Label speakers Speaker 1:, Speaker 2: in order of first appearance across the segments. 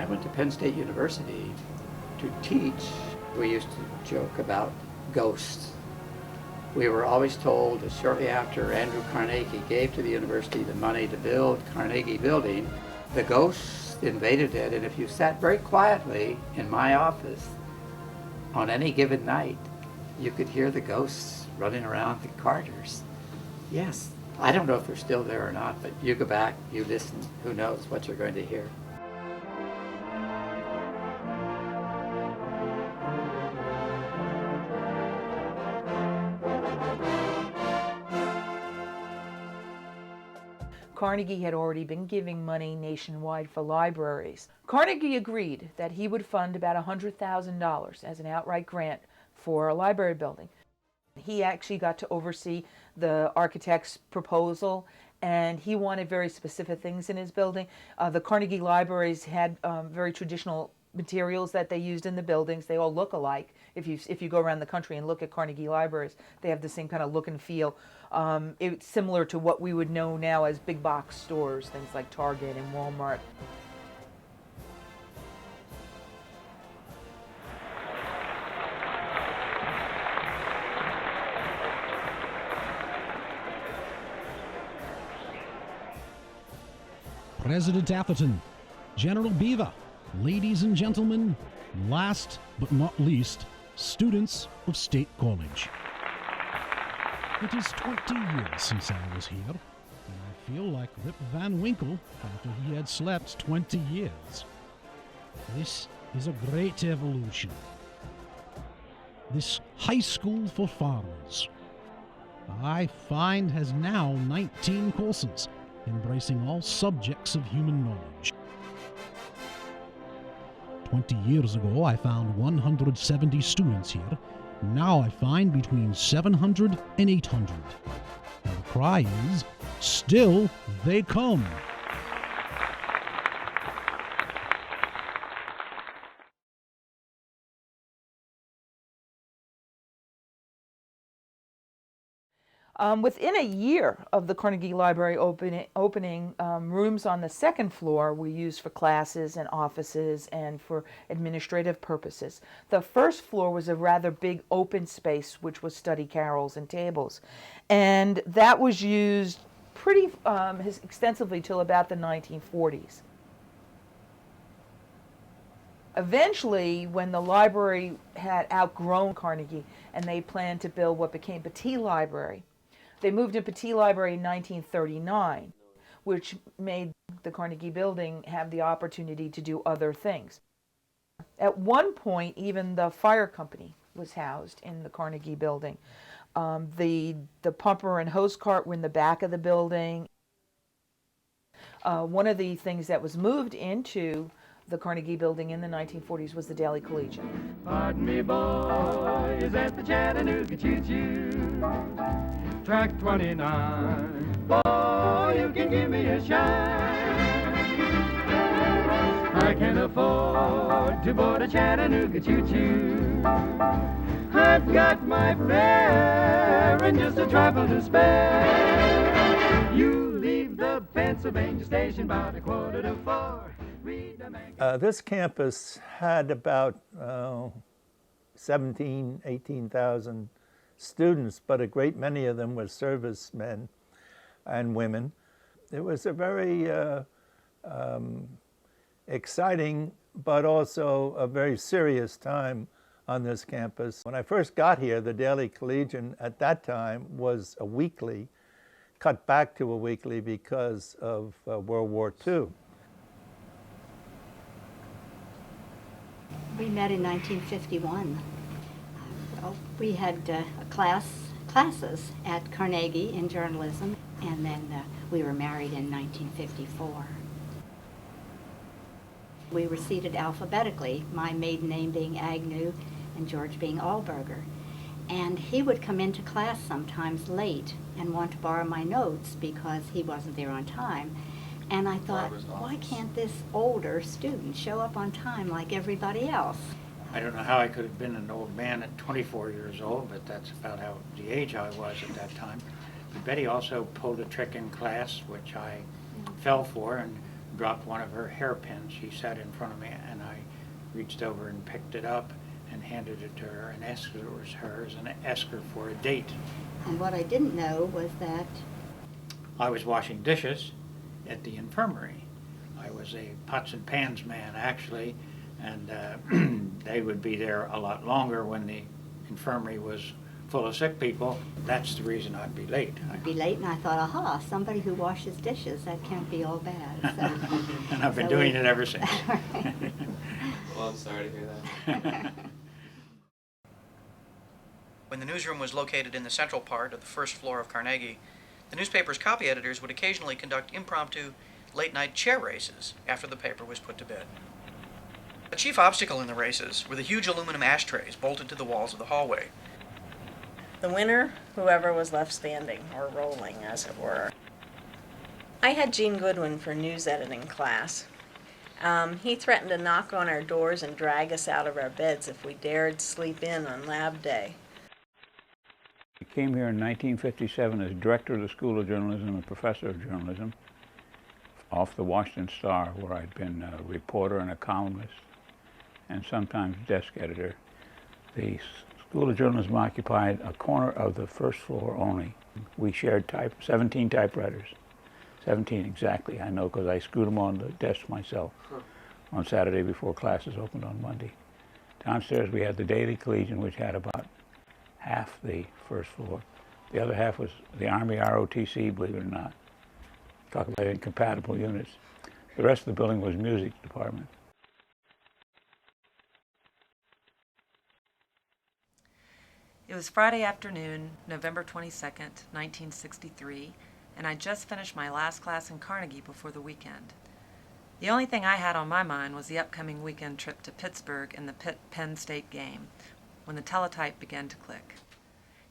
Speaker 1: I went to Penn State University to teach, we used to joke about ghosts. We were always told that shortly after Andrew Carnegie gave to the university the money to build Carnegie Building, the ghosts invaded it, and if you sat very quietly in my office on any given night, you could hear the ghosts running around the corridors. Yes, I don't know if they're still there or not, but you go back, you listen, who knows what you're going to hear.
Speaker 2: Carnegie had already been giving money nationwide for libraries. Carnegie agreed that he would fund about $100,000 as an outright grant for a library building. He actually got to oversee the architect's proposal, and he wanted very specific things in his building. The Carnegie Libraries had very traditional materials that they used in the buildings. They all look alike. If you go around the country and look at Carnegie Libraries, they have the same kind of look and feel. It's similar to what we would know now as big box stores, things like Target and Walmart.
Speaker 3: President Atherton, General Beaver, ladies and gentlemen, last but not least, students of State College. It is 20 years since I was here, and I feel like Rip Van Winkle after he had slept 20 years. This is a great evolution. This high school for farmers, I find, has now 19 courses, embracing all subjects of human knowledge. 20 years ago, I found 170 students here. Now I find between 700 and 800. And the cry is, still they come.
Speaker 2: Within a year of the Carnegie Library opening, rooms on the second floor were used for classes and offices and for administrative purposes. The first floor was a rather big open space, which was study carrels and tables. And that was used pretty extensively till about the 1940s. Eventually, when the library had outgrown Carnegie and they planned to build what became Petit Library, they moved to Petit Library in 1939, which made the Carnegie Building have the opportunity to do other things. At one point, even the fire company was housed in the Carnegie Building. The pumper and hose cart were in the back of the building. One of the things that was moved into the Carnegie Building in the 1940s was the Daily Collegian.
Speaker 4: Pardon me, boy, is that the Chattanooga choo-choo? Track 29, boy, you can give me a shine. I can afford to board a Chattanooga choo-choo. I've got my fare and just a trifle to spare. You leave the Pennsylvania station about 3:45.
Speaker 5: This campus had about 18,000 students, but a great many of them were servicemen and women. It was a very exciting, but also a very serious time on this campus. When I first got here, the Daily Collegian at that time was a weekly, cut back to a weekly because of World War II.
Speaker 6: We met in 1951. We had classes at Carnegie in journalism, and then we were married in 1954. We were seated alphabetically, my maiden name being Agnew and George being Allberger. And he would come into class sometimes late and want to borrow my notes because he wasn't there on time. And I thought, why can't this older student show up on time like everybody else?
Speaker 1: I don't know how I could have been an old man at 24 years old, but that's about the age I was at that time. But Betty also pulled a trick in class, which I fell for, and dropped one of her hairpins. She sat in front of me, and I reached over and picked it up and handed it to her and asked her it was hers and asked her for a date.
Speaker 6: And what I didn't know was that
Speaker 1: I was washing dishes at the infirmary. I was a pots and pans man, actually, and they would be there a lot longer when the infirmary was full of sick people. That's the reason I'd be late.
Speaker 6: I'd be late, and I thought, aha, somebody who washes dishes, that can't be all bad. So,
Speaker 1: and I've been doing it ever since.
Speaker 7: Well, I'm sorry to hear that.
Speaker 8: When the newsroom was located in the central part of the first floor of Carnegie, the newspaper's copy editors would occasionally conduct impromptu late-night chair races after the paper was put to bed. The chief obstacle in the races were the huge aluminum ashtrays bolted to the walls of the hallway.
Speaker 9: The winner, whoever was left standing, or rolling, as it were. I had Gene Goodwin for news editing class. He threatened to knock on our doors and drag us out of our beds if we dared sleep in on lab day.
Speaker 10: I came here in 1957 as director of the School of Journalism and professor of journalism off the Washington Star, where I'd been a reporter and a columnist and sometimes desk editor. The School of Journalism occupied a corner of the first floor only. We shared 17 typewriters. 17 exactly, I know, because I screwed them on the desk myself on Saturday before classes opened on Monday. Downstairs we had the Daily Collegian, which had about half the first floor. The other half was the Army ROTC, believe it or not. Talk about incompatible units. The rest of the building was music department.
Speaker 11: It was Friday afternoon, November 22nd, 1963, and I just finished my last class in Carnegie before the weekend. The only thing I had on my mind was the upcoming weekend trip to Pittsburgh and the Penn State game, when the teletype began to click.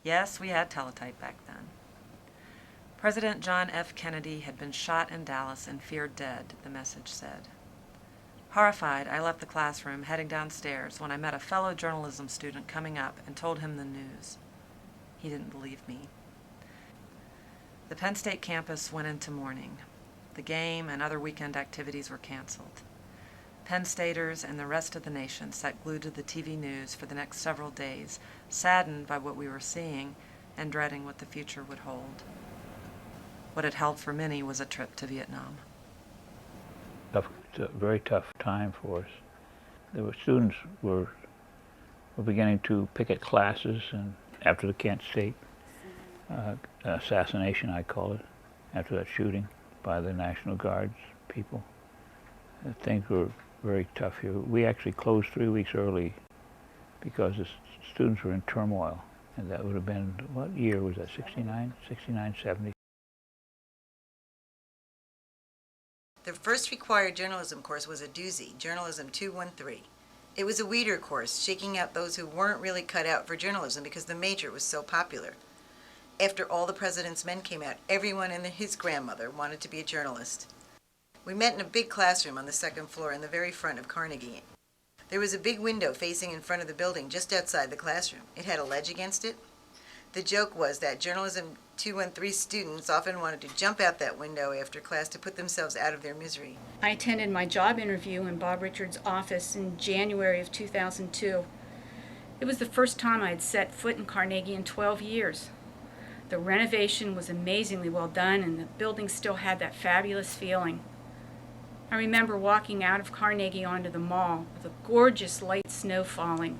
Speaker 11: Yes, we had teletype back then. President John F. Kennedy had been shot in Dallas and feared dead, the message said. Horrified, I left the classroom, heading downstairs, when I met a fellow journalism student coming up and told him the news. He didn't believe me. The Penn State campus went into mourning. The game and other weekend activities were canceled. Penn Staters and the rest of the nation sat glued to the TV news for the next several days, saddened by what we were seeing and dreading what the future would hold. What it held for many was a trip to Vietnam.
Speaker 10: It's a very tough time for us. There were students were beginning to picket classes, and after the Kent State assassination, I call it, after that shooting by the National Guard's people, things were very tough here. We actually closed 3 weeks early because the students were in turmoil, and that would have been, what year was that, 69, 70?
Speaker 12: The first required journalism course was a doozy, Journalism 213. It was a weeder course, shaking out those who weren't really cut out for journalism because the major was so popular. After All the President's Men came out, everyone and his grandmother wanted to be a journalist. We met in a big classroom on the second floor in the very front of Carnegie. There was a big window facing in front of the building just outside the classroom. It had a ledge against it. The joke was that Journalism 213 students often wanted to jump out that window after class to put themselves out of their misery.
Speaker 13: I attended my job interview in Bob Richards' office in January of 2002. It was the first time I had set foot in Carnegie in 12 years. The renovation was amazingly well done, and the building still had that fabulous feeling. I remember walking out of Carnegie onto the mall with a gorgeous light snow falling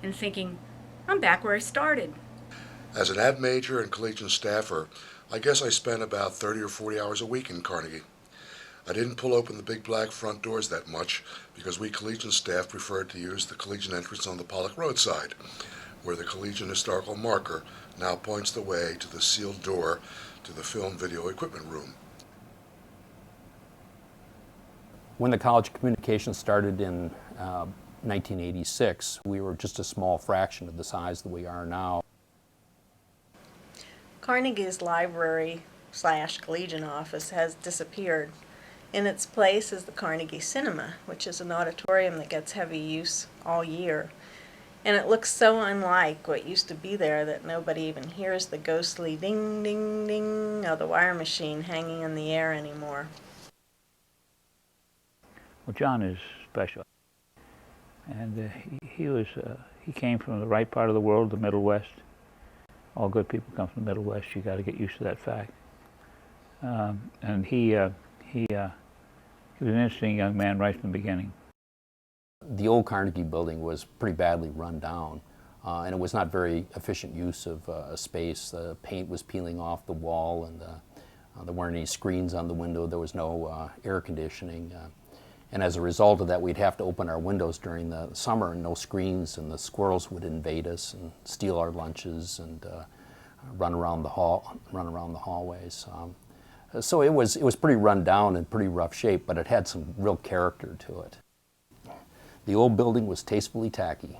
Speaker 13: and thinking, I'm back where I started.
Speaker 14: As an ad major and collegiate staffer, I guess I spent about 30 or 40 hours a week in Carnegie. I didn't pull open the big black front doors that much because we collegiate staff preferred to use the collegiate entrance on the Pollock Road side, where the collegiate historical marker now points the way to the sealed door to the film video equipment room.
Speaker 15: When the College of Communications started in 1986, we were just a small fraction of the size that we are now.
Speaker 9: Carnegie's library / collegiate office has disappeared. In its place is the Carnegie Cinema, which is an auditorium that gets heavy use all year. And it looks so unlike what used to be there that nobody even hears the ghostly ding, ding, ding of the wire machine hanging in the air anymore.
Speaker 10: Well, John is special. And he came from the right part of the world, the Middle West. All good people come from the Middle West. You got to get used to that fact. And he was an interesting young man right from the beginning.
Speaker 15: The old Carnegie Building was pretty badly run down, and it was not very efficient use of space. The paint was peeling off the wall, and there weren't any screens on the window. There was no air conditioning. And as a result of that, we'd have to open our windows during the summer and no screens, and the squirrels would invade us and steal our lunches and run around the hallways. So it was pretty run down and pretty rough shape, but it had some real character to it. The old building was tastefully tacky.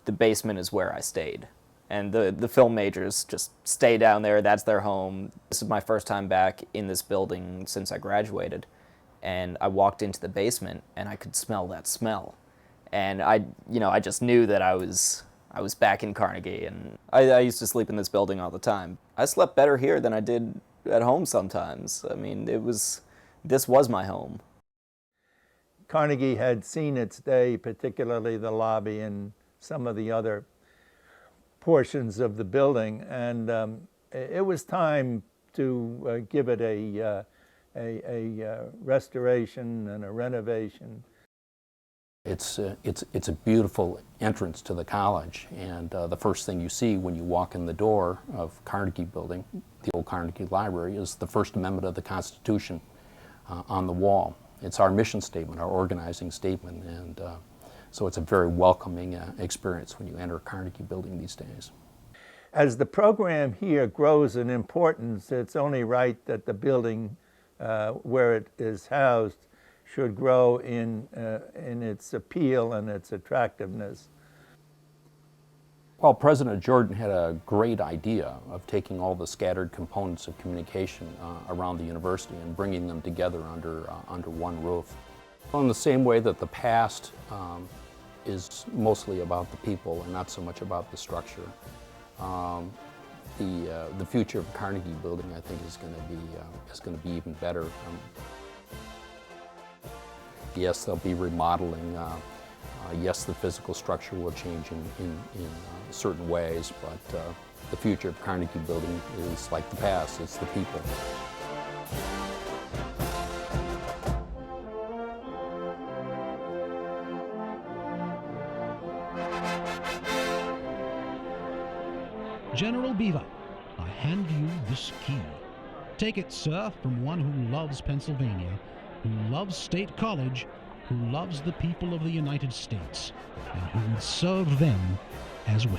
Speaker 16: The basement is where I stayed. And the film majors just stay down there. That's their home. This is my first time back in this building since I graduated. And I walked into the basement and I could smell that smell. And I just knew that I was back in Carnegie. And I used to sleep in this building all the time. I slept better here than I did at home sometimes. I mean, this was my home.
Speaker 5: Carnegie had seen its day, particularly the lobby and some of the other portions of the building, and it was time to give it a restoration and a renovation.
Speaker 15: It's a beautiful entrance to the college, and the first thing you see when you walk in the door of Carnegie Building, the old Carnegie Library, is the First Amendment of the Constitution on the wall. It's our mission statement, our organizing statement, and so it's a very welcoming experience when you enter Carnegie Building these days.
Speaker 5: As the program here grows in importance, it's only right that the building where it is housed should grow in its appeal and its attractiveness.
Speaker 15: Well, President Jordan had a great idea of taking all the scattered components of communication around the university and bringing them together under one roof. Well, in the same way that the past is mostly about the people and not so much about the structure, the future of Carnegie Building, I think, is going to be even better. Yes, they'll be remodeling. Yes, the physical structure will change in certain ways, but the future of Carnegie Building is like the past. It's the people.
Speaker 3: General Beaver, I hand you this key. Take it, sir, from one who loves Pennsylvania, who loves State College, who loves the people of the United States, and who would serve them as well.